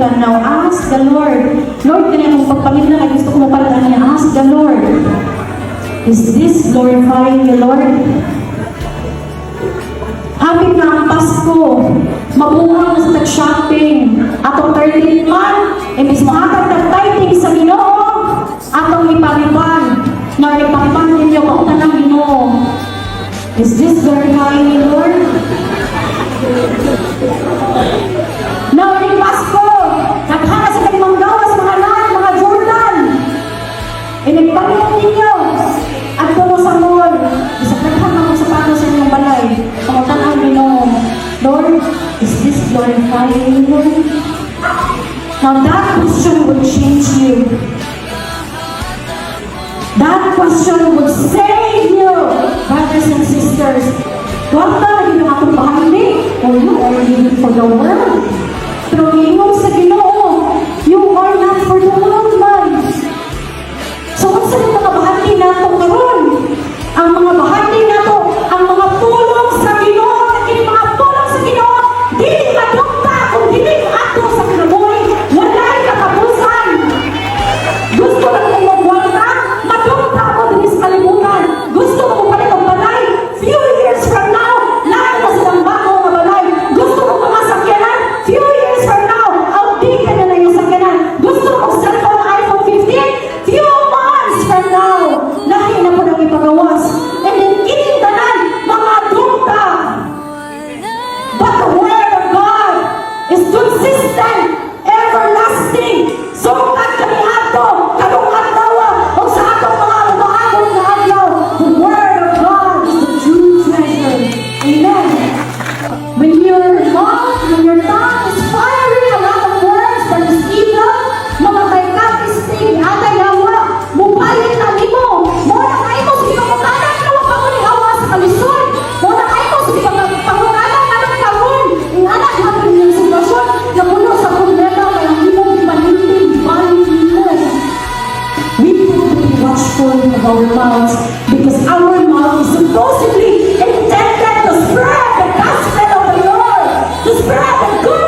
kalibutan. Now, ask the Lord. Lord, kanya mong pagpangit na gusto ko mapalitan niya. Ask the Lord. Is this glorifying the Lord? Hapit na ang Pasko. Mabuhang na sa shopping. Atong 13th month, imbis makakag nag-tithing sa Ginoo, atong ipaliban. Na ipaliban ninyo kautan ng Ginoo. Is this glorifying the Lord? Now, in Pasko, naghana sa kanyang manggawas, mga nan, mga Jordan. Inagpangit ninyo. At kung sa mall, isapaghan ako sa pato sa inyong balay. Pangutan ang Ginoo. Lord, is this glorifying you? Now, that question would change you. That question would save you, brothers and sisters. Huwag ba hindi na akong bahali? Or you are living for the world. Pero ingong sa Ginoo, you are not for the world, man. So, kung saan mga bahali nato karon? Ang mga bahali nato, ang mga pulong sa Ginoo, ang mga pulong sa Ginoo, dili madugta kung dili ato sa kinabuhi, walay katapusan. Gusto lang mong magwala, madugta ako din sa kalibutan. Gusto mo palit ang balay, few years from now, lahat na silang bago nga balay. Gusto mo mga sakyanan, few years from now, outdated na yung sakyanan. Gusto mo cellphone iPhone 15, few months from now, lahi na po nang ipagawas. And then, inintanan, mga dugta. But the word of God is consistent, everlasting. So, at kami ato, kanong adlaw, o sa atong mga umaabot na adlaw, the word of God is the true treasure. Amen. When your mouth, when your tongue is fiery, a lot of words that is evil, mamatay ka, istig, atay hawa, mubayit na nimo. Muna kayo mo, sige pagkakanan, na wag ako ni hawa sa kalisod. Muna kayo mo, sige pagkakanan, na ng karoon. Ang anak natin yung sitwasyon, na puno sa problema, kaya hindi mo panindig, balik mo. We have to be watchful of our mouths because our mouth is supposedly intended to spread the gospel of the Lord, to spread the good